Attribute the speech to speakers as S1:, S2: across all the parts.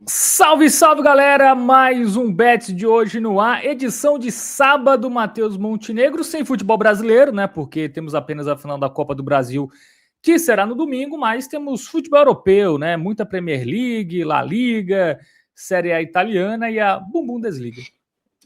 S1: Salve, salve, galera! Mais um Bet de hoje no ar, edição de sábado, Matheus Montenegro, sem futebol brasileiro, né? Porque temos apenas a final da Copa do Brasil, que será no domingo, mas temos futebol europeu, né? Muita Premier League, La Liga, Série A italiana e a Bundesliga.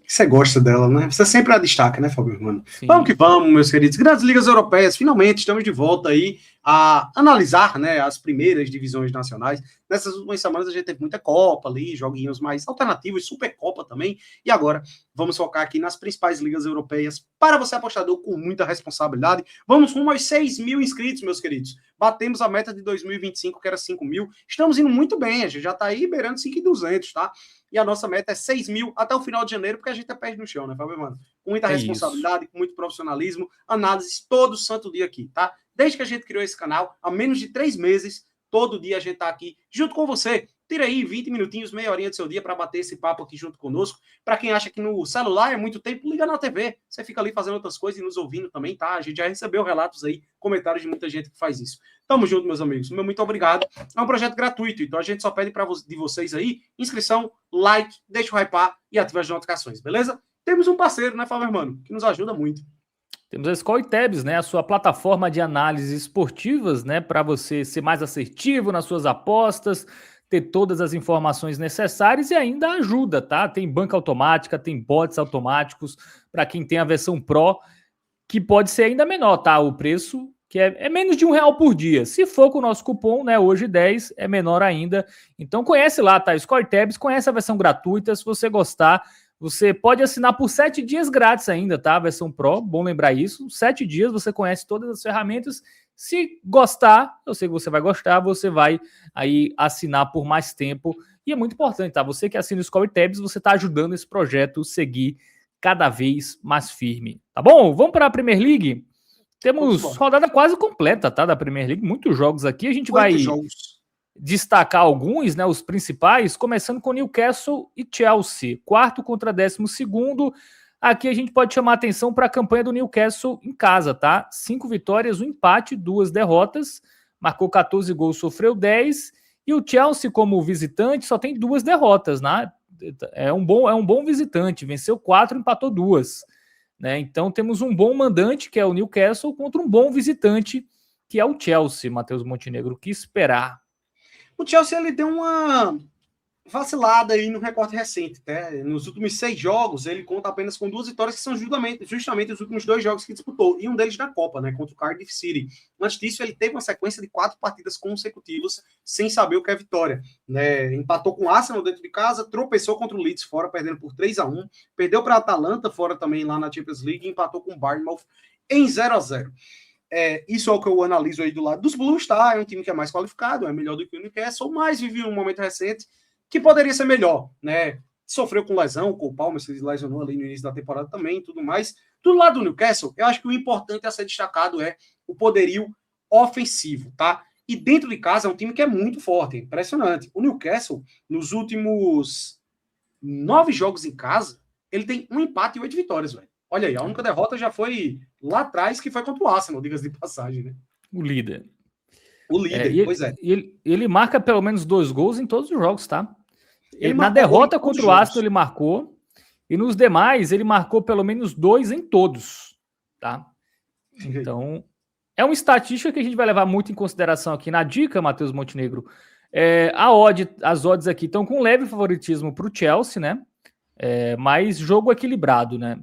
S2: Você gosta dela, né? Você sempre a destaca, né, Fábio, mano?
S1: Sim.
S2: Vamos que vamos, meus queridos. Grandes ligas europeias, finalmente estamos de volta aí a analisar, né, as primeiras divisões nacionais. Nessas últimas semanas a gente teve muita Copa ali, joguinhos mais alternativos, Supercopa também. E agora vamos focar aqui nas principais ligas europeias para você, apostador, com muita responsabilidade. Vamos rumo aos 6 mil inscritos, meus queridos. Batemos a meta de 2025, que era 5 mil. Estamos indo muito bem, a gente já está aí beirando 5.200, tá? E a nossa meta é 6 mil até o final de janeiro, porque a gente é pé no chão, né, Fábio, mano? Com muita responsabilidade, com muito profissionalismo, análises todo santo dia aqui, tá? Desde que a gente criou esse canal, há menos de 3 meses, todo dia a gente tá aqui junto com você. Tira aí 20 minutinhos, meia horinha do seu dia para bater esse papo aqui junto conosco. Para quem acha que no celular é muito tempo, liga na TV. Você fica ali fazendo outras coisas e nos ouvindo também, tá? A gente já recebeu relatos aí, comentários de muita gente que faz isso. Tamo junto, meus amigos. Meu muito obrigado. É um projeto gratuito, então a gente só pede de vocês aí inscrição, like, deixa o hypar e ativa as notificações, beleza? Temos um parceiro, né, Fábio, mano, que nos ajuda muito.
S1: Temos a Skol Tabs, né, a sua plataforma de análises esportivas, né, para você ser mais assertivo nas suas apostas, ter todas as informações necessárias e ainda ajuda, tá? Tem banca automática, tem bots automáticos para quem tem a versão Pro, que pode ser ainda menor, tá? O preço que é menos de R$1 por dia. Se for com o nosso cupom, né, hoje 10, é menor ainda. Então conhece lá, tá? Skol Tabs, conhece a versão gratuita, se você gostar. Você pode assinar por 7 dias grátis ainda, tá? A versão Pro, bom lembrar isso. 7 dias você conhece todas as ferramentas. Se gostar, eu sei que você vai gostar, você vai aí assinar por mais tempo. E é muito importante, tá? Você que assina o Score Tabs, você tá ajudando esse projeto a seguir cada vez mais firme, tá bom? Vamos para a Premier League? Temos rodada quase completa, tá? Da Premier League, muitos jogos aqui. A gente vai destacar alguns, né, os principais, começando com Newcastle e Chelsea, quarto contra 12º. Aqui a gente pode chamar atenção para a campanha do Newcastle em casa, tá? 5 vitórias, 1 empate, 2 derrotas, marcou 14 gols, sofreu 10, e o Chelsea como visitante só tem 2 derrotas, né? É um bom visitante, venceu 4, empatou 2, né? Então temos um bom mandante, que é o Newcastle, contra um bom visitante, que é o Chelsea, Matheus Montenegro. O que esperar?
S2: O Chelsea ele deu uma vacilada aí no recorte recente, né? Nos últimos 6 jogos, ele conta apenas com 2 vitórias, que são justamente os últimos 2 jogos que disputou, e um deles na Copa, né? Contra o Cardiff City. Antes disso, ele teve uma sequência de 4 partidas consecutivas sem saber o que é vitória, né? Empatou com o Arsenal dentro de casa, tropeçou contra o Leeds fora, perdendo por 3-1, perdeu para a Atalanta fora também lá na Champions League, e empatou com o Bournemouth em 0-0. Isso é o que eu analiso aí do lado dos Blues, tá? É um time que é mais qualificado, é melhor do que o Newcastle, mas vive um momento recente que poderia ser melhor, né? Sofreu com lesão, com o Palmer se lesionou ali no início da temporada também, tudo mais. Do lado do Newcastle, eu acho que o importante a ser destacado é o poderio ofensivo, tá? E dentro de casa é um time que é muito forte, é impressionante. O Newcastle, nos últimos 9 jogos em casa, ele tem 1 empate e 8 vitórias, velho. Olha aí, a única derrota já foi lá atrás, que foi contra o Arsenal, diga-se de passagem, né?
S1: O líder.
S2: O líder, pois é.
S1: Ele marca pelo menos 2 gols em todos os jogos, tá? Na derrota contra o Arsenal ele marcou, e nos demais ele marcou pelo menos 2 em todos, tá? Então, é uma estatística que a gente vai levar muito em consideração aqui na dica, Matheus Montenegro. As odds aqui estão com leve favoritismo para o Chelsea, né? Mas jogo equilibrado, né?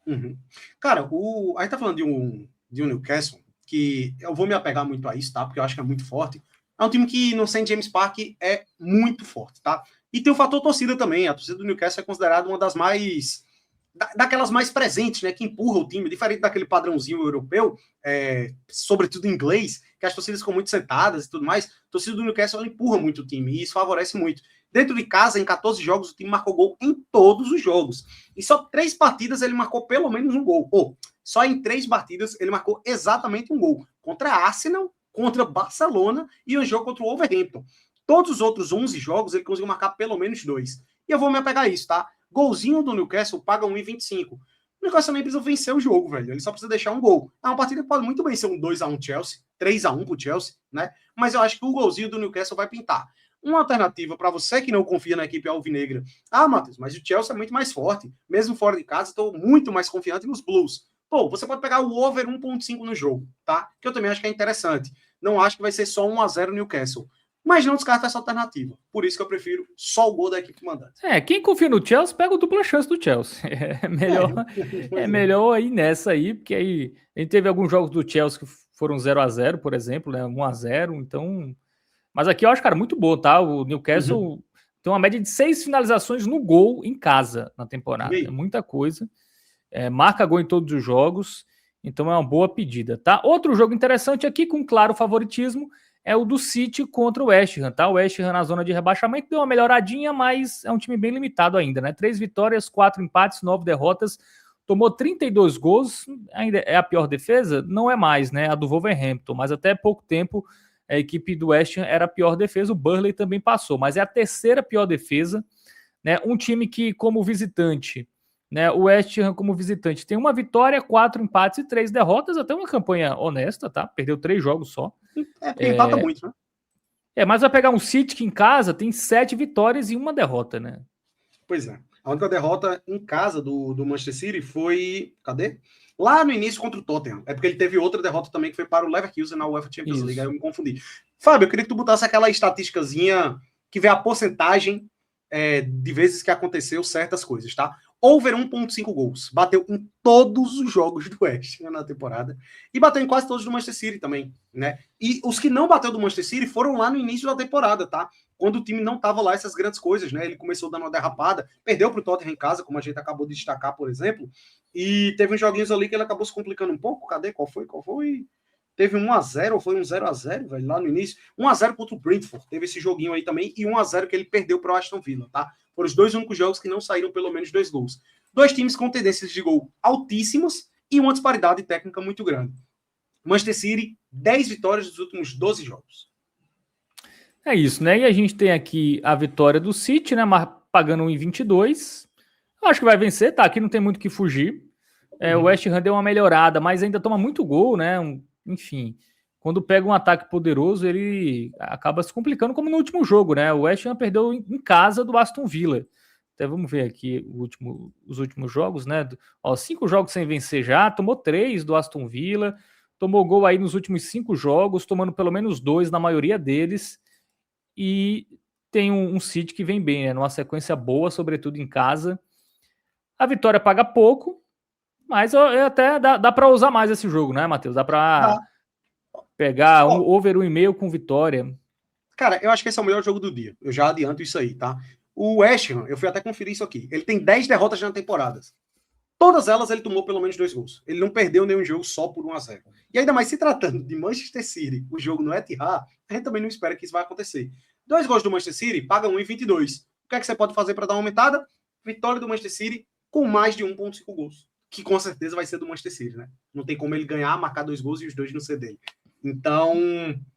S2: Uhum. Cara, a gente tá falando de um Newcastle que eu vou me apegar muito a isso, tá? Porque eu acho que é muito forte. É um time que no St. James Park é muito forte, tá? E tem o fator torcida também. A torcida do Newcastle é considerada uma das mais... daquelas mais presentes, né? Que empurra o time, diferente daquele padrãozinho europeu, sobretudo em inglês, que as torcidas ficam muito sentadas e tudo mais. A torcida do Newcastle empurra muito o time e isso favorece muito. Dentro de casa, em 14 jogos, o time marcou gol em todos os jogos. E só 3 partidas ele marcou pelo menos um gol. Só em 3 partidas ele marcou exatamente um gol. Contra Arsenal, contra Barcelona e um jogo contra o Wolverhampton. Todos os outros 11 jogos ele conseguiu marcar pelo menos 2. E eu vou me apegar a isso, tá? Golzinho do Newcastle paga 1,25. O Newcastle nem precisa vencer o jogo, velho. Ele só precisa deixar um gol. É uma partida que pode muito bem ser um 2-1 Chelsea, 3-1 pro Chelsea, né? Mas eu acho que o golzinho do Newcastle vai pintar. Uma alternativa para você que não confia na equipe alvinegra. Ah, Matheus, mas o Chelsea é muito mais forte. Mesmo fora de casa, estou muito mais confiante nos Blues. Pô, você pode pegar o over 1.5 no jogo, tá? Que eu também acho que é interessante. Não acho que vai ser só 1-0 Newcastle. Mas não descarta essa alternativa. Por isso que eu prefiro só o gol da equipe mandante.
S1: Quem confia no Chelsea, pega o dupla chance do Chelsea. É melhor ir nessa aí, porque aí a gente teve alguns jogos do Chelsea que foram 0-0, por exemplo, né? 1-0, então... Mas aqui eu acho, cara, muito bom, tá? O Newcastle tem uma média de 6 finalizações no gol em casa na temporada. É muita coisa. Marca gol em todos os jogos, então é uma boa pedida, tá? Outro jogo interessante aqui, com claro favoritismo, é o do City contra o West Ham, tá? O West Ham na zona de rebaixamento deu uma melhoradinha, mas é um time bem limitado ainda, né? 3 vitórias, 4 empates, 9 derrotas, tomou 32 gols, ainda é a pior defesa? Não é mais, né? A do Wolverhampton, mas até pouco tempo a equipe do West Ham era a pior defesa, o Burnley também passou, mas é a terceira pior defesa, né? Um time que, como visitante, né, o West Ham como visitante tem uma vitória, 4 empates e 3 derrotas, até uma campanha honesta, tá? Perdeu 3 jogos só.
S2: Porque empata muito, né?
S1: Mas vai pegar um City que em casa tem 7 vitórias e uma derrota, né?
S2: Pois é. A única derrota em casa do Manchester City foi... Cadê? Lá no início contra o Tottenham. É porque ele teve outra derrota também que foi para o Leverkusen na UEFA Champions League. Aí eu me confundi. Fábio, eu queria que tu botasse aquela estatísticazinha que vê a porcentagem de vezes que aconteceu certas coisas, tá? Over 1.5 gols. Bateu em todos os jogos do West Ham na temporada. E bateu em quase todos do Manchester City também, né? E os que não bateu do Manchester City foram lá no início da temporada, tá? Quando o time não tava lá essas grandes coisas, né? Ele começou dando uma derrapada, perdeu pro Tottenham em casa, como a gente acabou de destacar, por exemplo. E teve uns joguinhos ali que ele acabou se complicando um pouco. Cadê? Qual foi? Teve 1-0 ou foi um 0-0, velho, lá no início. 1-0 contra o Brentford. Teve esse joguinho aí também. E 1-0 que ele perdeu para o Aston Villa, tá? Foram os 2 únicos jogos que não saíram pelo menos 2 gols. 2 times com tendências de gol altíssimas e uma disparidade técnica muito grande. Manchester City, 10 vitórias nos últimos 12 jogos.
S1: É isso, né? E a gente tem aqui a vitória do City, né? Pagando 1,22. Eu acho que vai vencer, tá? Aqui não tem muito o que fugir. O West Ham deu uma melhorada, mas ainda toma muito gol, né? Enfim, quando pega um ataque poderoso, ele acaba se complicando, como no último jogo, né? O West Ham perdeu em casa do Aston Villa. Até vamos ver aqui os últimos jogos, né? 5 jogos sem vencer já, tomou 3 do Aston Villa, tomou gol aí nos últimos 5 jogos, tomando pelo menos 2 na maioria deles, e tem um City que vem bem, né? Numa sequência boa, sobretudo em casa. A vitória paga pouco, mas até dá para usar mais esse jogo, né, Matheus? Dá para pegar um over 1,5 com vitória.
S2: Cara, eu acho que esse é o melhor jogo do dia. Eu já adianto isso aí, tá? O West Ham, eu fui até conferir isso aqui. Ele tem 10 derrotas na temporada. Todas elas ele tomou pelo menos 2 gols. Ele não perdeu nenhum jogo só por 1-0. E ainda mais se tratando de Manchester City, o jogo no Etihad, a gente também não espera que isso vai acontecer. 2 gols do Manchester City paga 1,22. O que é que você pode fazer para dar uma aumentada? Vitória do Manchester City com mais de 1,5 gols. Que com certeza vai ser do Manchester City, né? Não tem como ele ganhar, marcar 2 gols e os 2 não ser dele. Então,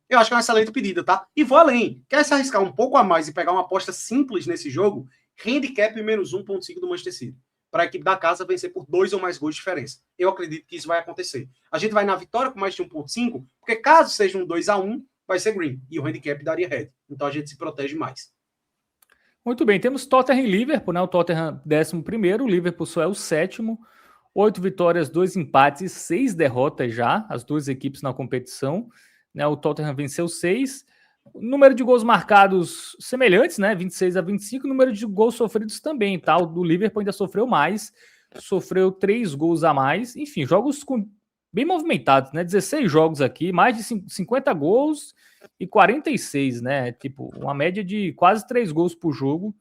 S2: eu acho que é uma excelente pedida, tá? E vou além. Quer se arriscar um pouco a mais e pegar uma aposta simples nesse jogo? Handicap menos 1.5 do Manchester City. Para a equipe da casa vencer por 2 ou mais gols de diferença. Eu acredito que isso vai acontecer. A gente vai na vitória com mais de 1.5, porque caso seja um 2-1, vai ser green. E o handicap daria red. Então a gente se protege mais.
S1: Muito bem, temos Tottenham e Liverpool, né? O Tottenham 11º, o Liverpool só é o 7º. 8 vitórias, 2 empates e 6 derrotas já, as duas equipes na competição. Né? O Tottenham venceu 6. Número de gols marcados semelhantes, né? 26-25. Número de gols sofridos também, tá? O do Liverpool ainda sofreu mais. Sofreu 3 gols a mais. Enfim, jogos bem movimentados, né? 16 jogos aqui, mais de 50 gols e 46, né? Tipo, uma média de quase 3 gols por jogo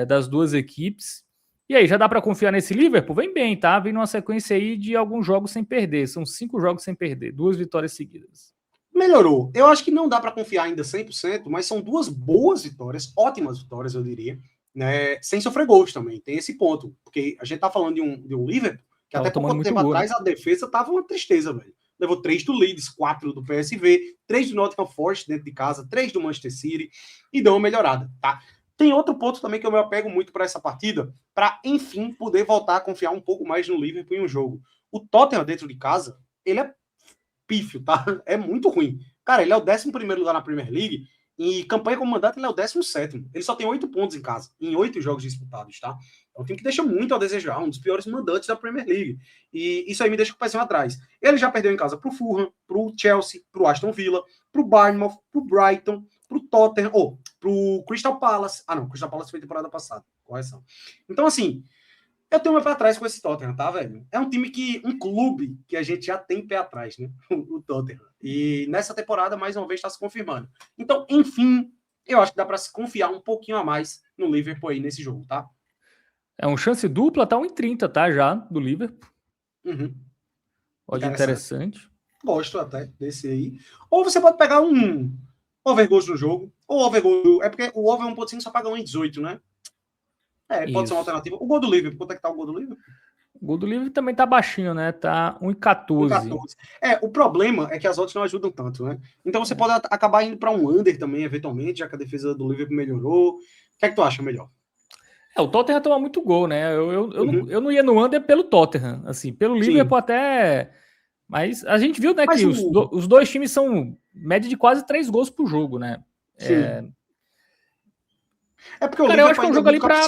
S1: das duas equipes. E aí, já dá para confiar nesse Liverpool? Vem bem, tá? Vem numa sequência aí de alguns jogos sem perder. São 5 jogos sem perder, 2 vitórias seguidas.
S2: Melhorou. Eu acho que não dá para confiar ainda 100%, mas são 2 boas vitórias, ótimas vitórias, eu diria, né? Sem sofrer gols também. Tem esse ponto. Porque a gente tá falando de um Liverpool que até pouco tempo atrás a defesa tava uma tristeza, velho. Levou 3 do Leeds, 4 do PSV, 3 do Nottingham Forest dentro de casa, 3 do Manchester City e deu uma melhorada, tá? Tem outro ponto também que eu me apego muito para essa partida, para, enfim, poder voltar a confiar um pouco mais no Liverpool em um jogo. O Tottenham dentro de casa, ele é pífio, tá? É muito ruim. Cara, ele é o 11º lugar na Premier League Em campanha como mandante, ele é o 17º. Ele só tem 8 pontos em casa, em 8 jogos disputados, tá? É um time que deixa muito a desejar, um dos piores mandantes da Premier League. E isso aí me deixa com o pezinho atrás. Ele já perdeu em casa pro Fulham, pro Chelsea, pro Aston Villa, pro Bournemouth, pro Brighton, pro Tottenham, ou pro Crystal Palace. Ah, não, Crystal Palace foi temporada passada. Correção. Então, assim, eu tenho meu pé atrás com esse Tottenham, tá, velho? É um time um clube que a gente já tem pé atrás, né? O Tottenham. E nessa temporada, mais uma vez, está se confirmando. Então, enfim, eu acho que dá para se confiar um pouquinho a mais no Liverpool aí nesse jogo, tá?
S1: É um chance dupla, tá 1,30, tá, já, do Liverpool.
S2: Uhum.
S1: Pode interessante.
S2: Gosto até desse aí. Ou você pode pegar um over goals no jogo, ou over goal. É porque o over 1.5 só paga 1,18, né? É, pode ser uma alternativa. O gol do Liverpool, quanto é que tá o gol do Liverpool?
S1: O gol do Liverpool também tá baixinho, né? Tá 1,14.
S2: 1,14. O problema é que as odds não ajudam tanto, né? Então você pode acabar indo para um under também, eventualmente, já que a defesa do Liverpool melhorou. O que é que tu acha melhor?
S1: O Tottenham toma muito gol, né? Eu não ia no under pelo Tottenham, assim, pelo Liverpool até. Mas a gente viu, né, que os dois times são média de quase 3 gols por jogo, né?
S2: Sim. É porque
S1: cara,
S2: o Liverpool
S1: eu acho que é um jogo ali pra.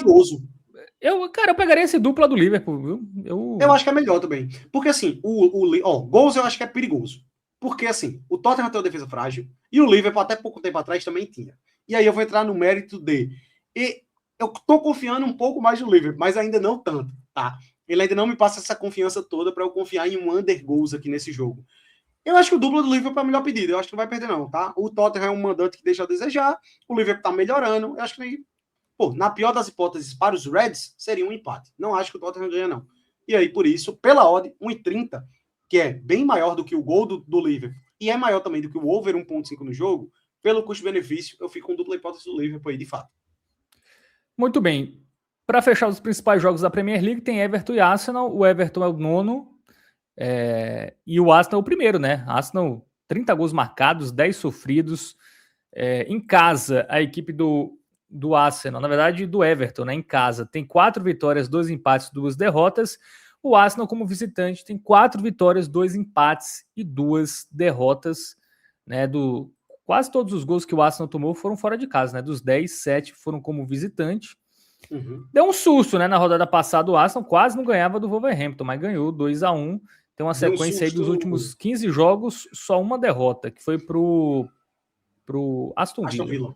S1: Eu pegaria esse dupla do Liverpool, viu?
S2: Eu acho que é melhor também. Porque assim, gols eu acho que é perigoso. Porque assim, o Tottenham tem uma defesa frágil e o Liverpool até pouco tempo atrás também tinha. E aí eu vou entrar no mérito eu tô confiando um pouco mais no Liverpool, mas ainda não tanto, tá? Ele ainda não me passa essa confiança toda para eu confiar em um under goals aqui nesse jogo. Eu acho que o duplo do Liverpool é a melhor pedida. Eu acho que não vai perder não, tá? O Tottenham é um mandante que deixa a desejar. O Liverpool tá melhorando. Eu acho que na pior das hipóteses, para os Reds, seria um empate. Não acho que o Tottenham ganha, não. E aí, por isso, pela odd, 1,30, que é bem maior do que o gol do Liverpool, e é maior também do que o over 1,5 no jogo, pelo custo-benefício, eu fico com dupla hipótese do Liverpool aí, de fato.
S1: Muito bem. Para fechar os principais jogos da Premier League, tem Everton e Arsenal. O Everton é o nono e o Arsenal é o primeiro, né? Arsenal, 30 gols marcados, 10 sofridos. Em casa, a equipe do Arsenal, na verdade do Everton, né, em casa, tem 4 vitórias, 2 empates, 2 derrotas. O Arsenal, como visitante, tem 4 vitórias, 2 empates e 2 derrotas, né, quase todos os gols que o Arsenal tomou foram fora de casa, né, dos 10, 7 foram como visitante. Deu um susto, né, na rodada passada o Arsenal quase não ganhava do Wolverhampton, mas ganhou 2-1, tem uma sequência aí dos últimos 15 jogos, só uma derrota, que foi pro Aston Villa.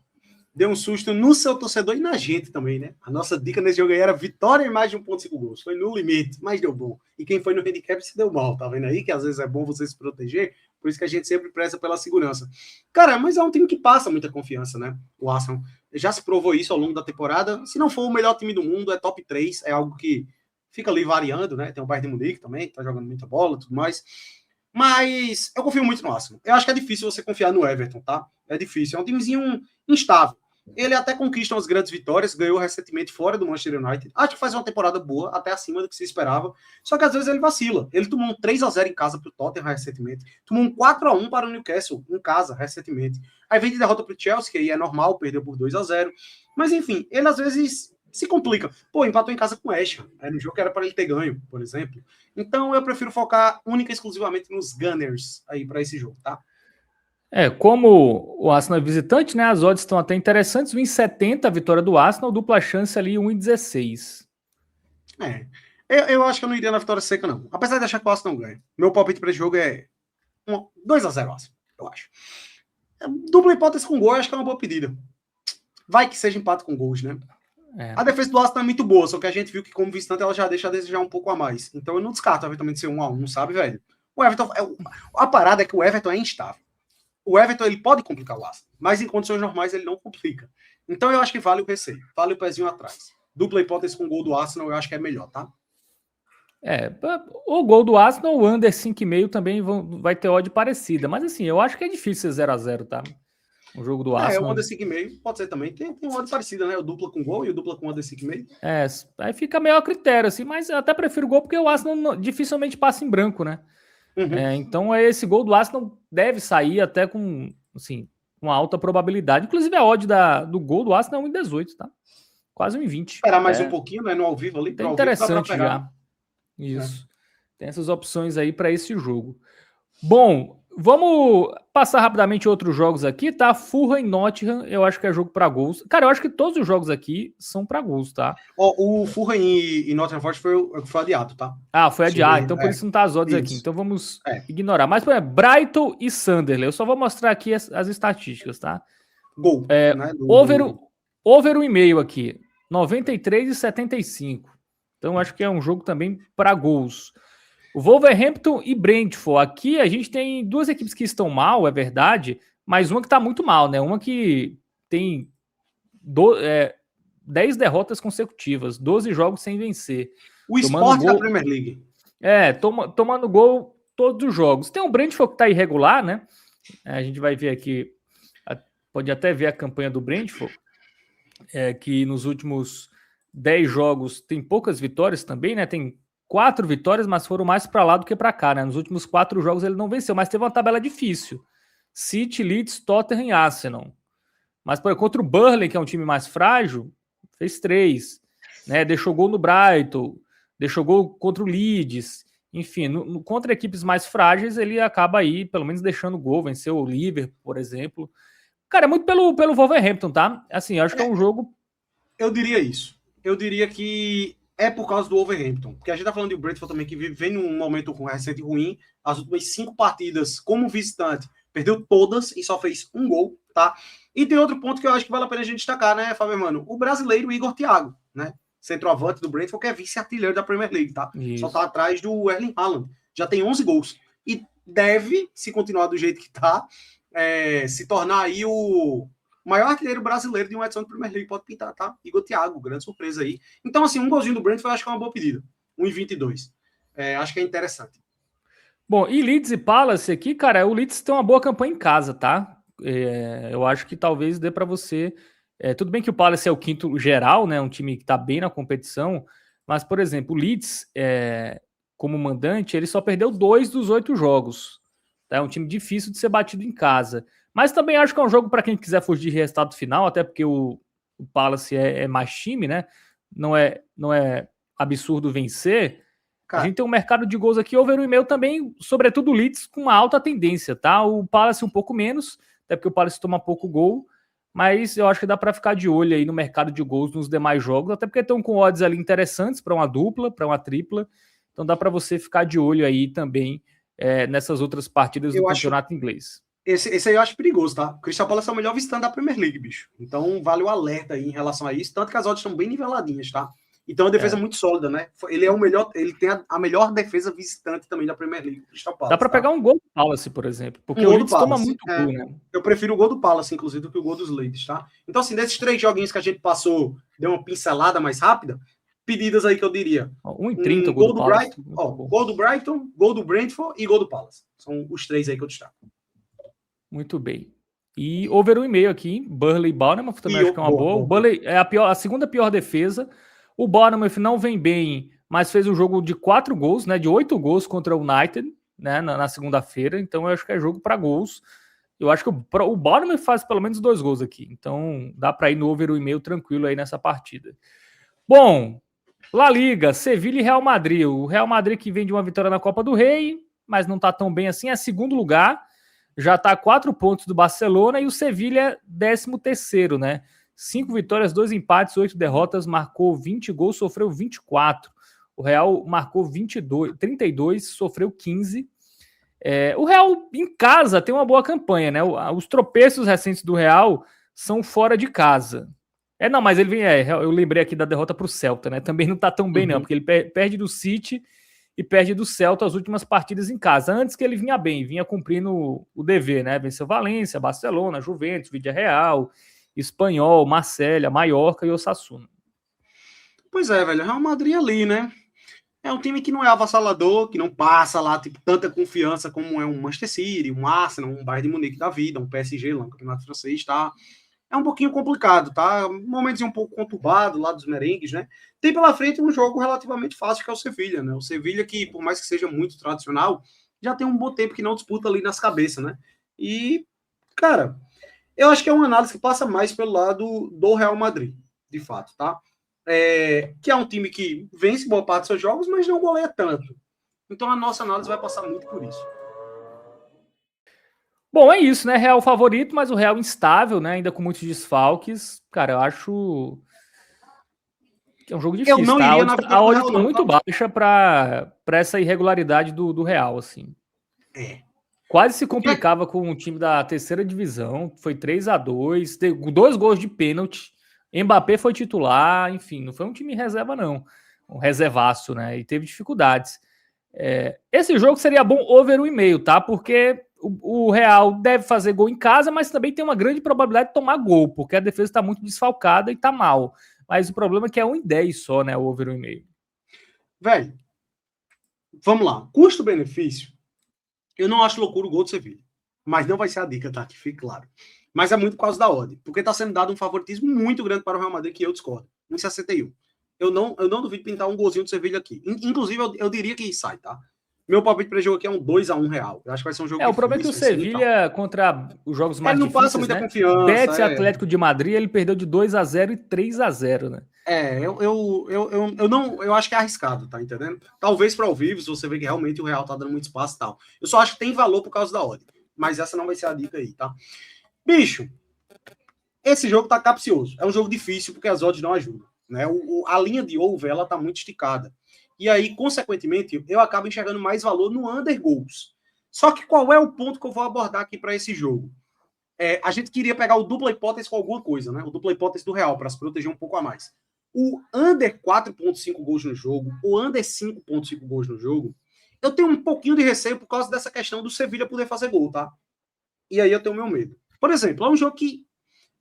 S2: Deu um susto no seu torcedor e na gente também, né? A nossa dica nesse jogo aí era vitória em mais de 1,5 gols. Foi no limite, mas deu bom. E quem foi no handicap se deu mal, tá vendo aí? Que às vezes é bom você se proteger, por isso que a gente sempre preza pela segurança. Cara, mas é um time que passa muita confiança, né? O Arsenal já se provou isso ao longo da temporada. Se não for o melhor time do mundo, é top 3, é algo que fica ali variando, né? Tem o Bayern de Munique também, que tá jogando muita bola e tudo mais. Mas eu confio muito no Arsenal. Eu acho que é difícil você confiar no Everton, tá? É difícil. É um timezinho instável. Ele até conquista umas grandes vitórias, ganhou recentemente fora do Manchester United. Acho que faz uma temporada boa, até acima do que se esperava. Só que às vezes ele vacila. Ele tomou um 3-0 em casa para o Tottenham recentemente. Tomou um 4-1 para o Newcastle em casa recentemente. Aí vem de derrota para o Chelsea, que aí é normal, perdeu por 2-0. Mas enfim, ele às vezes se complica. Pô, empatou em casa com o West Ham. No jogo que era para ele ter ganho, por exemplo. Então eu prefiro focar única e exclusivamente nos Gunners aí para esse jogo, tá?
S1: Como o Arsenal é visitante, né? As odds estão até interessantes. 1,70 a vitória do Arsenal, dupla chance ali 1,16.
S2: Eu acho que eu não iria na vitória seca, não. Apesar de achar que o Arsenal não ganha. Meu palpite para esse jogo é 2-0 Arsenal, eu acho. Dupla hipótese com gol, eu acho que é uma boa pedida. Vai que seja empate com gols, né? A defesa do Arsenal é muito boa, só que a gente viu que como visitante ela já deixa a desejar um pouco a mais. Então eu não descarto eventualmente ser 1-1, sabe, velho? O Everton, a parada é que o Everton é instável. O Everton ele pode complicar o Arsenal, mas em condições normais ele não complica. Então eu acho que vale o receio, vale o pezinho atrás. Dupla hipótese com gol do Arsenal eu acho que é melhor, tá?
S1: O gol do Arsenal, o under 5,5 também vai ter odd parecida, mas assim, eu acho que é difícil ser 0-0, tá? O jogo do Arsenal.
S2: O under 5,5 pode ser também, tem uma odd parecida, né? O dupla com gol e o dupla com under 5,5.
S1: Aí fica meio a critério, assim, mas eu até prefiro o gol porque o Arsenal dificilmente passa em branco, né? Então esse gol do Arsenal deve sair até com, assim, uma alta probabilidade. Inclusive a odd do gol do Arsenal é 1,18, tá? Quase 1,20.
S2: Esperar mais um pouquinho, né? No ao vivo ali.
S1: É interessante já. Isso. Tem essas opções aí para esse jogo. Bom, Vamos passar rapidamente outros jogos aqui, tá? Fulham e Nottingham, eu acho que é jogo para gols. Cara, eu acho que todos os jogos aqui são para gols, tá?
S2: O Fulham e Nottingham Forest foi adiado, tá?
S1: Ah, foi adiado,
S2: Sobre,
S1: então por isso não tá as odds aqui.
S2: isso.
S1: Então vamos
S2: É.
S1: ignorar. Mas, por exemplo, Brighton e Sunderland, eu só vou mostrar aqui as estatísticas, tá?
S2: Gol, né?
S1: Over 1,5 aqui, 93,75. Então acho que é um jogo também para gols. O Wolverhampton e Brentford. Aqui a gente tem duas equipes que estão mal, é verdade, mas uma que está muito mal, né? Uma que tem 10 derrotas consecutivas, 12 jogos sem vencer.
S2: O esporte da Premier League.
S1: Tomando gol todos os jogos. Tem o Brentford que está irregular, né? A gente vai ver aqui, pode até ver a campanha do Brentford, que nos últimos 10 jogos tem poucas vitórias também, né? Tem 4 vitórias, mas foram mais para lá do que para cá, né? Nos últimos 4 jogos ele não venceu, mas teve uma tabela difícil. City, Leeds, Tottenham e Arsenal. Mas contra o Burnley, que é um time mais frágil, fez 3. Né? Deixou gol no Brighton, deixou gol contra o Leeds. Enfim, contra equipes mais frágeis, ele acaba aí, pelo menos, deixando gol. Venceu o Liverpool, por exemplo. Cara, é muito pelo Wolverhampton, tá? Assim, eu acho que é um jogo...
S2: Eu diria isso. Eu diria que é por causa do Wolverhampton. Porque a gente tá falando de Brentford também, que vem num momento recente ruim. As últimas 5 partidas como visitante, perdeu todas e só fez um gol, tá? E tem outro ponto que eu acho que vale a pena a gente destacar, né, Fábio, mano? O brasileiro Igor Thiago, né? Centroavante do Brentford, que é vice-artilheiro da Premier League, tá?
S1: Isso.
S2: Só tá atrás do Erling Haaland. Já tem 11 gols. E deve, se continuar do jeito que tá, se tornar aí o maior artilheiro brasileiro de uma edição de Premier League. Pode pintar, tá? Igor Thiago, grande surpresa aí. Então, assim, um golzinho do Brentford eu acho que é uma boa pedida. 1,22. Acho que é interessante.
S1: Bom, e Leeds e Palace aqui, cara, o Leeds tem uma boa campanha em casa, tá? Eu acho que talvez dê para você... tudo bem que o Palace é o quinto geral, né? Um time que tá bem na competição, mas, por exemplo, o Leeds, como mandante, ele só perdeu 2 dos 8 jogos. Tá? É um time difícil de ser batido em casa. Mas também acho que é um jogo para quem quiser fugir de resultado final, até porque o Palace é mais time, né? Não é absurdo vencer.
S2: Cara,
S1: A gente tem um mercado de gols aqui, over 1,5 também, sobretudo o Leeds, com uma alta tendência, tá? O Palace um pouco menos, até porque o Palace toma pouco gol, mas eu acho que dá para ficar de olho aí no mercado de gols nos demais jogos, até porque estão com odds ali interessantes para uma dupla, para uma tripla, então dá para você ficar de olho aí também nessas outras partidas do campeonato inglês.
S2: Esse aí eu acho perigoso, tá? O Crystal Palace é o melhor visitante da Premier League, bicho. Então vale o alerta aí em relação a isso, tanto que as odds estão bem niveladinhas, tá? Então é uma defesa muito sólida, né? Ele é o melhor, ele tem a melhor defesa visitante também da Premier League, Crystal Palace.
S1: Dá para pegar um gol do Palace, por exemplo, porque o Leeds toma muito gol, né?
S2: Eu prefiro o gol do Palace, inclusive, do que o gol dos Leeds, tá? Então, assim, desses 3 joguinhos que a gente passou, deu uma pincelada mais rápida, pedidas aí que eu diria.
S1: 1,30
S2: o gol do Brighton, gol do Brighton, gol do Brentford e gol do Palace. São os 3 aí que eu destaco.
S1: Muito bem. E over 1,5 aqui, Burnley e Bournemouth também acho que é uma boa. O Burnley é a segunda pior defesa. O Bournemouth não vem bem, mas fez um jogo de 4 gols, né? De 8 gols contra o United, né? Na segunda-feira. Então eu acho que é jogo para gols. Eu acho que o Bournemouth faz pelo menos 2 gols aqui. Então dá para ir no over 1,5 tranquilo aí nessa partida. Bom, La Liga, Sevilha e Real Madrid. O Real Madrid que vem de uma vitória na Copa do Rei, mas não tá tão bem assim. É segundo lugar. Já está a 4 pontos do Barcelona e o Sevilha 13º, né? 5 vitórias, 2 empates, 8 derrotas, marcou 20 gols, sofreu 24. O Real marcou 32, sofreu 15. O Real em casa tem uma boa campanha, né? Os tropeços recentes do Real são fora de casa. Não, mas ele vem. Eu lembrei aqui da derrota para o Celta, né? Também não está tão bem, não, porque ele perde do City e perde do Celta as últimas partidas em casa. Antes que ele vinha bem, vinha cumprindo o dever, né? Venceu Valência, Barcelona, Juventus, Villarreal, Espanhol, Marselha, Mallorca e Osasuna.
S2: Pois é, velho. Real Madrid ali, né? É um time que não é avassalador, que não passa lá tipo, tanta confiança como é um Manchester City, um Arsenal, um Bayern de Munique da vida, um PSG lá no campeonato francês, tá? É um pouquinho complicado, tá? Momentos um pouco conturbado lá dos merengues, né? Tem pela frente um jogo relativamente fácil, que é o Sevilha, né? O Sevilha que, por mais que seja muito tradicional, já tem um bom tempo que não disputa ali nas cabeças, né? E, cara, eu acho que é uma análise que passa mais pelo lado do Real Madrid, de fato, tá? Que é um time que vence boa parte dos seus jogos, mas não goleia tanto. Então a nossa análise vai passar muito por isso.
S1: Bom, é isso, né? Real favorito, mas o Real instável, né? Ainda com muitos desfalques. Cara, eu acho que é um jogo
S2: Eu
S1: difícil,
S2: não
S1: tá?
S2: iria na
S1: A
S2: vitória do
S1: odd
S2: Real,
S1: tá
S2: não,
S1: muito
S2: tá?
S1: baixa para essa irregularidade do Real, assim.
S2: É.
S1: Quase se
S2: O que é...
S1: complicava com o time da terceira divisão, foi 3-2, dois gols de pênalti. Mbappé foi titular, enfim, não foi um time reserva, não. Um reservaço, né? E teve dificuldades. Esse jogo seria bom over 1,5, tá? Porque o Real deve fazer gol em casa, mas também tem uma grande probabilidade de tomar gol, porque a defesa está muito desfalcada e tá mal. Mas o problema é que é 1,10 só, né? O over 1,5.
S2: Velho, vamos lá. Custo-benefício, eu não acho loucura o gol do Sevilha. Mas não vai ser a dica, tá? Que fique claro. Mas é muito por causa da odd. Porque tá sendo dado um favoritismo muito grande para o Real Madrid, que eu discordo. 1,61. Eu não duvido pintar um golzinho do Sevilha aqui. Inclusive, eu diria que sai, tá? Meu palpite para jogo aqui é um 2-1 Real. Eu acho que vai ser um jogo
S1: O problema é que o
S2: difícil, assim, e tal.
S1: Sevilha, contra os jogos
S2: Ele
S1: mais
S2: não passa
S1: difíceis,
S2: muita
S1: né?
S2: confiança.
S1: Betis e Atlético de Madrid, ele perdeu de 2-0 e 3-0, né?
S2: Eu não, eu acho que é arriscado, tá entendendo? Talvez para ao vivo, se você vê que realmente o Real tá dando muito espaço e tal. Eu só acho que tem valor por causa da odd. Mas essa não vai ser a dica aí, tá? Bicho, esse jogo tá capcioso. É um jogo difícil porque as odds não ajudam, né? A linha de over, ela tá muito esticada. E aí, consequentemente, eu acabo enxergando mais valor no under goals. Só que qual é o ponto que eu vou abordar aqui para esse jogo? A gente queria pegar o dupla hipótese com alguma coisa, né? O dupla hipótese do Real, para se proteger um pouco a mais. O under 4,5 gols no jogo, o under 5,5 gols no jogo, eu tenho um pouquinho de receio por causa dessa questão do Sevilha poder fazer gol, tá? E aí eu tenho meu medo. Por exemplo, é um jogo que,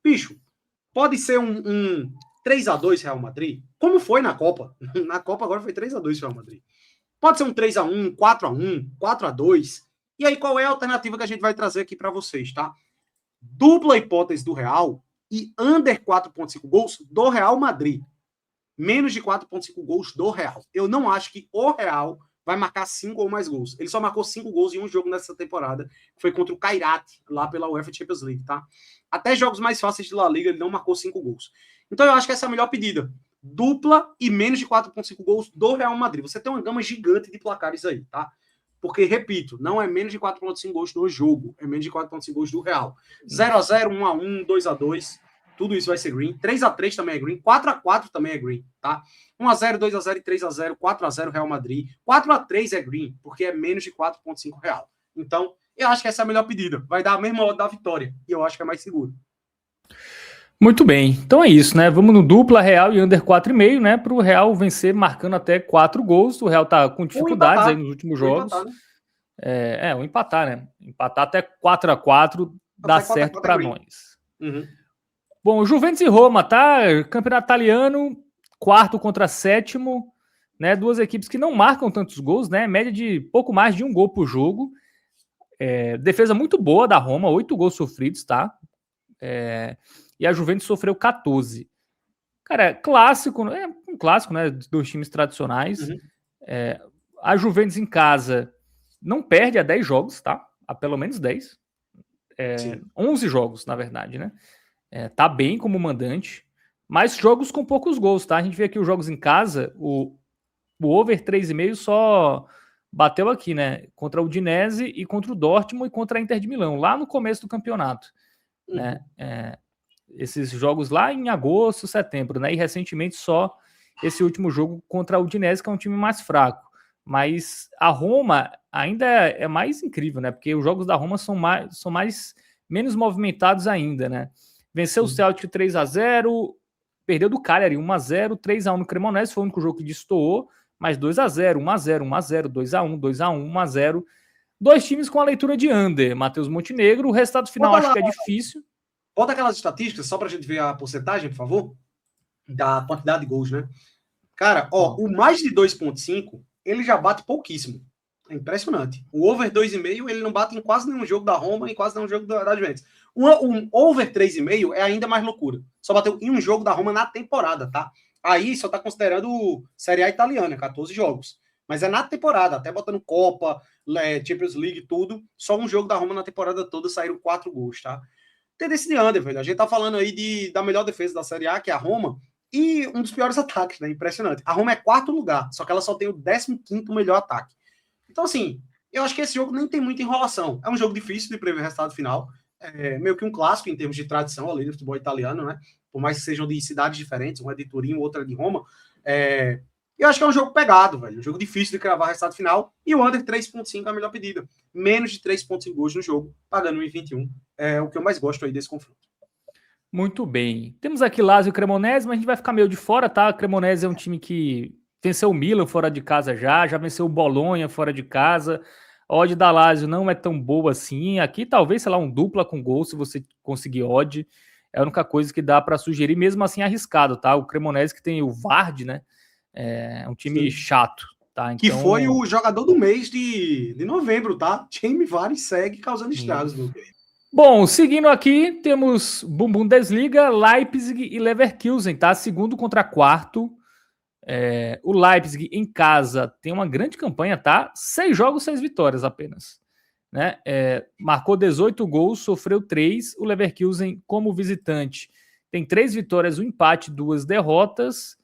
S2: bicho, pode ser um 3-2 Real Madrid, como foi na Copa. Na Copa agora foi 3-2 Real Madrid. Pode ser um 3-1, 4-1, 4-2. E aí qual é a alternativa que a gente vai trazer aqui para vocês, tá? Dupla hipótese do Real e under 4,5 gols do Real Madrid. Menos de 4,5 gols do Real. Eu não acho que o Real vai marcar 5 ou mais gols. Ele só marcou 5 gols em um jogo nessa temporada, que foi contra o Kairat, lá pela UEFA Champions League, tá? Até jogos mais fáceis de La Liga, ele não marcou 5 gols. Então eu acho que essa é a melhor pedida. Dupla e menos de 4,5 gols do Real Madrid. Você tem uma gama gigante de placares aí, tá? Porque, repito, não é menos de 4,5 gols do jogo, é menos de 4,5 gols do Real. 0-0, 1-1, 2-2, tudo isso vai ser green. 3-3 também é green, 4-4 também é green, tá? 1-0, 2-0 e 3-0, 4-0 Real Madrid. 4-3 é green, porque é menos de 4,5 Real. Então, eu acho que essa é a melhor pedida. Vai dar a mesma hora da vitória, e eu acho que é mais seguro.
S1: Muito bem, então é isso, né? Vamos no dupla Real e under 4,5, né? Para o Real vencer marcando até 4 gols. O Real tá com dificuldades aí nos últimos jogos.
S2: Empatar, né?
S1: O empatar, né? Empatar até 4-4 dá
S2: Até 4 a
S1: certo
S2: 4 é
S1: para
S2: green.
S1: nós.
S2: Uhum.
S1: Bom, Juventus e Roma, tá? Campeonato italiano, quarto contra sétimo, né? Duas equipes que não marcam tantos gols, né? Média de pouco mais de um gol por jogo. Defesa muito boa da Roma, 8 gols sofridos, tá? E a Juventus sofreu 14. Cara, clássico, é um clássico, né? Dos times tradicionais.
S2: Uhum.
S1: A Juventus em casa não perde a 10 jogos, tá? A pelo menos 10. 11 jogos, na verdade, né? Tá bem como mandante, mas jogos com poucos gols, tá? A gente vê aqui os jogos em casa, o over 3,5 só bateu aqui, né? Contra o Udinese e contra o Dortmund e contra a Inter de Milão, lá no começo do campeonato, né? Esses jogos lá em agosto, setembro, né? E recentemente só esse último jogo contra o Udinese, que é um time mais fraco. Mas a Roma ainda é mais incrível, né? Porque os jogos da Roma são menos movimentados ainda, né? Venceu o Celtic 3-0, perdeu do Cagliari 1-0, 3-1 no Cremonese, foi o único jogo que destoou, mas 2-0, 1-0, 1-0, 2-1, 2-1, 1-0. Dois times com a leitura de under, Matheus Montenegro. O resultado final acho que é difícil.
S2: Bota aquelas estatísticas só pra gente ver a porcentagem, por favor, da quantidade de gols, né? Cara, o mais de 2,5, ele já bate pouquíssimo. É impressionante. O over 2,5, ele não bate em quase nenhum jogo da Roma e quase nenhum jogo da Juventus. Um over 3,5 é ainda mais loucura. Só bateu em um jogo da Roma na temporada, tá? Aí só tá considerando Série A italiana, 14 jogos. Mas é na temporada, até botando Copa, Champions League, tudo. Só um jogo da Roma na temporada toda saíram 4 gols, tá? Tendência de under, velho. A gente tá falando aí da melhor defesa da Série A, que é a Roma, e um dos piores ataques, né? Impressionante. A Roma é quarto lugar, só que ela só tem o 15º melhor ataque. Então, assim, Eu acho que esse jogo nem tem muita enrolação. É um jogo difícil de prever o resultado final. É meio que um clássico em termos de tradição ali do futebol italiano, né? Por mais que sejam de cidades diferentes, uma é de Turim, outra é de Roma. Eu acho que é um jogo pegado, velho. Um jogo difícil de cravar o resultado final. E o under 3.5 é a melhor pedida. Menos de 3.5 gols no jogo, pagando 1,21. É o que eu mais gosto aí desse confronto.
S1: Muito bem. Temos aqui Lazio e Cremonese, mas a gente vai ficar meio de fora, tá? A Cremonese é um time que venceu o Milan fora de casa já venceu o Bolonha fora de casa. A odd da Lazio não é tão boa assim. Aqui talvez, sei lá, um dupla com gol, se você conseguir odd. É a única coisa que dá para sugerir, mesmo assim arriscado, tá? O Cremonese que tem o Vardy, né? É um time
S2: Sim.
S1: chato, tá?
S2: Então... Que foi o jogador do mês de novembro, tá? Jamie Vardy segue causando estragos, meu querido.
S1: Bom, seguindo aqui, temos Bundesliga, Leipzig e Leverkusen, tá? Segundo contra quarto. O Leipzig em casa tem uma grande campanha, tá? 6 jogos, 6 vitórias apenas. Né? Marcou 18 gols, sofreu 3. O Leverkusen, como visitante, tem 3 vitórias, 1 empate, 2 derrotas.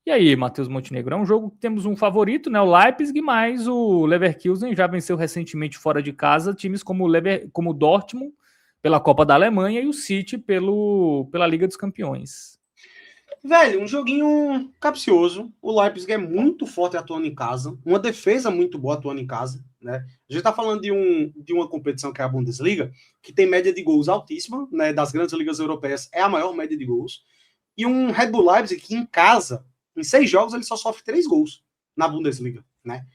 S1: E aí, Matheus Montenegro, é um jogo que temos um favorito, né? O Leipzig, mas o Leverkusen já venceu recentemente fora de casa times como o Dortmund pela Copa da Alemanha e o City pela Liga dos Campeões.
S2: Velho, um joguinho capcioso. O Leipzig é muito forte atuando em casa, uma defesa muito boa atuando em casa, né? A gente tá falando de uma competição que é a Bundesliga, que tem média de gols altíssima, né? Das grandes ligas europeias é a maior média de gols. E um Red Bull Leipzig que em casa, em 6 jogos, ele só sofre 3 gols na Bundesliga, né?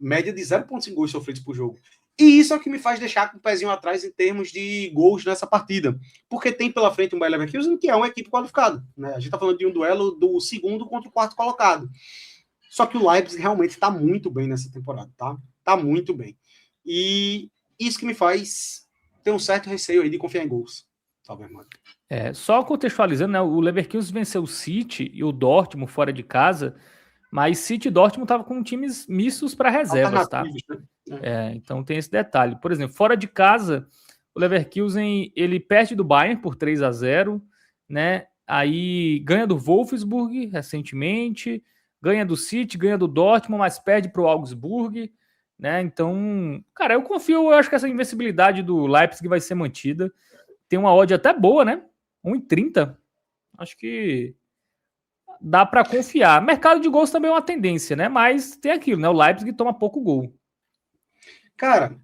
S2: Média de 0,5 gols sofridos por jogo. E isso é o que me faz deixar com o pezinho atrás em termos de gols nessa partida. Porque tem pela frente um Bayer Leverkusen, que é uma equipe qualificada. Né? A gente está falando de um duelo do segundo contra o quarto colocado. Só que o Leipzig realmente está muito bem nessa temporada, tá? Tá muito bem. E isso que me faz ter um certo receio aí de confiar em gols. Salve, irmão.
S1: Só contextualizando, né? O Leverkusen venceu o City e o Dortmund fora de casa, mas City e Dortmund estavam com times mistos para reservas, tá? Né? Então tem esse detalhe. Por exemplo, fora de casa, o Leverkusen ele perde do Bayern por 3-0, né? Aí ganha do Wolfsburg recentemente, ganha do City, ganha do Dortmund, mas perde para o Augsburg, né? Então, cara, eu acho que essa invencibilidade do Leipzig vai ser mantida. Tem uma odd até boa, né? 1,30. Acho que dá para confiar. Mercado de gols também é uma tendência, né? Mas tem aquilo, né? O Leipzig toma pouco gol.
S2: Cara,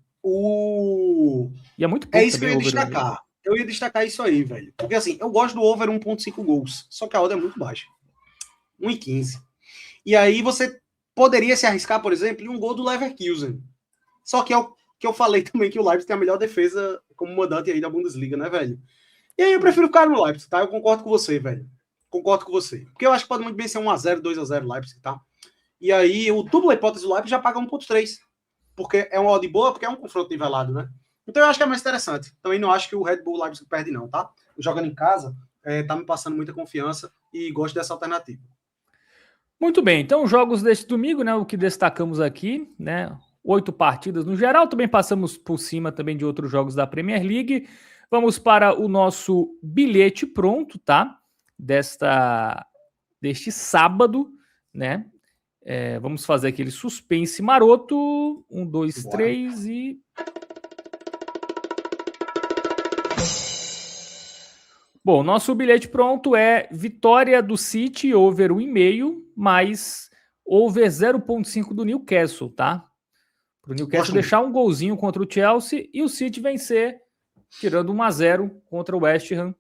S1: E é muito pouco.
S2: É isso que eu ia destacar. Eu ia destacar isso aí, velho. Porque assim, eu gosto do over 1,5 gols. Só que a odd é muito baixa. 1,15. E aí você poderia se arriscar, por exemplo, em um gol do Leverkusen. Só que é o que eu falei também, que o Leipzig tem a melhor defesa como mandante aí da Bundesliga, né, velho? E aí eu prefiro ficar no Leipzig, tá? Eu concordo com você, velho. Concordo com você. Porque eu acho que pode muito bem ser 1-0, 2-0 Leipzig, tá? E aí o dupla hipótese do Leipzig já paga 1,3. Porque é uma odd boa, porque é um confronto nivelado, né? Então eu acho que é mais interessante. Também não acho que o Red Bull Leipzig perde, não, tá? Jogando em casa, tá me passando muita confiança e gosto dessa alternativa.
S1: Muito bem, então jogos deste domingo, né? O que destacamos aqui, né? 8 partidas no geral, também passamos por cima também de outros jogos da Premier League. Vamos para o nosso bilhete pronto, tá? Deste sábado, né? Vamos fazer aquele suspense maroto. 1, 2, 3 e... Bom, nosso bilhete pronto é vitória do City, over 1,5, mais over 0,5 do Newcastle, tá? Para o Newcastle deixar um golzinho contra o Chelsea e o City vencer, tirando 1-0 contra o West Ham,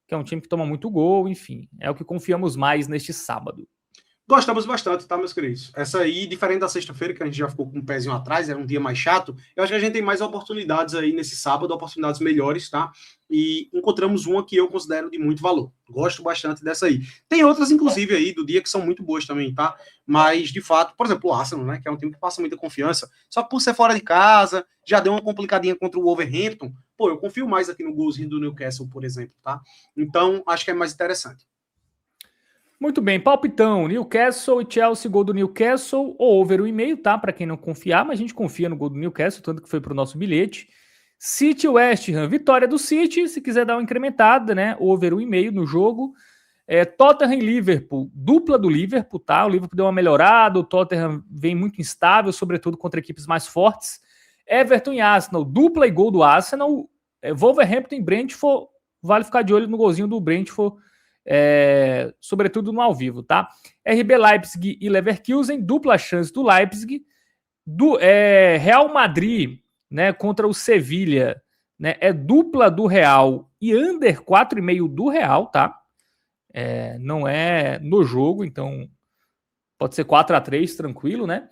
S1: que é um time que toma muito gol, enfim. É o que confiamos mais neste sábado.
S2: Gostamos bastante, tá, meus queridos? Essa aí, diferente da sexta-feira, que a gente já ficou com um pezinho atrás, era um dia mais chato, eu acho que a gente tem mais oportunidades aí nesse sábado, oportunidades melhores, tá? E encontramos uma que eu considero de muito valor. Gosto bastante dessa aí. Tem outras, inclusive, aí do dia que são muito boas também, tá? Mas, de fato, por exemplo, o Arsenal, né? Que é um time que passa muita confiança. Só que por ser fora de casa, já deu uma complicadinha contra o Wolverhampton. Pô, eu confio mais aqui no golzinho do Newcastle, por exemplo, tá? Então, acho que é mais interessante.
S1: Muito bem, palpitão, Newcastle e Chelsea, gol do Newcastle, ou over 1,5, tá? Para quem não confiar, mas a gente confia no gol do Newcastle, tanto que foi para o nosso bilhete. City West Ham, vitória do City, se quiser dar uma incrementada, né? Over 1,5 no jogo. Tottenham e Liverpool, dupla do Liverpool, tá? O Liverpool deu uma melhorada, o Tottenham vem muito instável, sobretudo contra equipes mais fortes. Everton e Arsenal, dupla e gol do Arsenal. Wolverhampton e Brentford, vale ficar de olho no golzinho do Brentford, sobretudo no ao vivo, tá? RB Leipzig e Leverkusen, dupla chance do Leipzig. Real Madrid, né, contra o Sevilha, né, dupla do Real e under 4,5 do Real, tá? Não é no jogo, então pode ser 4-3, tranquilo, né?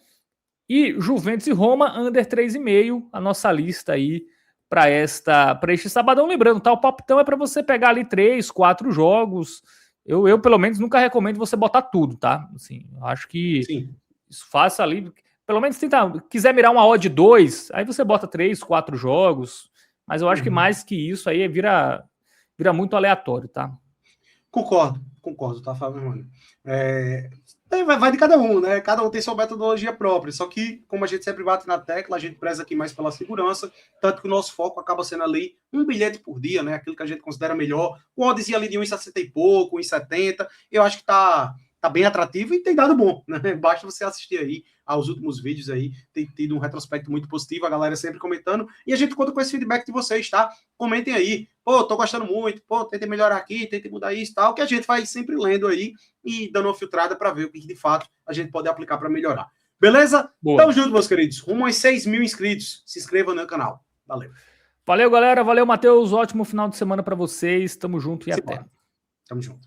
S1: E Juventus e Roma, under 3,5, a nossa lista aí para este sabadão. Lembrando, tá? O palpitão é para você pegar ali 3, 4 jogos. Eu, pelo menos, nunca recomendo você botar tudo, tá? Assim, acho que isso faça ali. Pelo menos quiser mirar uma odd 2, aí você bota 3, 4 jogos. Mas eu acho que mais que isso aí vira muito aleatório, tá?
S2: Concordo, tá, Fábio? Vai de cada um, né? Cada um tem sua metodologia própria. Só que, como a gente sempre bate na tecla, a gente preza aqui mais pela segurança, tanto que o nosso foco acaba sendo ali um bilhete por dia, né? Aquilo que a gente considera melhor. O oddzinho ali de 1,60 e pouco, 1,70. Eu acho que tá bem atrativo e tem dado bom, né? Basta você assistir aí aos últimos vídeos aí, tem tido um retrospecto muito positivo, a galera sempre comentando, e a gente conta com esse feedback de vocês, tá? Comentem aí, pô, tô gostando muito, pô, tentei melhorar aqui, tentei mudar isso e tal, que a gente vai sempre lendo aí e dando uma filtrada para ver o que de fato a gente pode aplicar para melhorar. Beleza? Boa. Tamo junto, meus queridos. Rumo aos 6 mil inscritos. Se inscreva no canal. Valeu.
S1: Valeu, galera. Valeu, Matheus. Ótimo final de semana para vocês. Tamo junto e até.
S2: Tamo junto.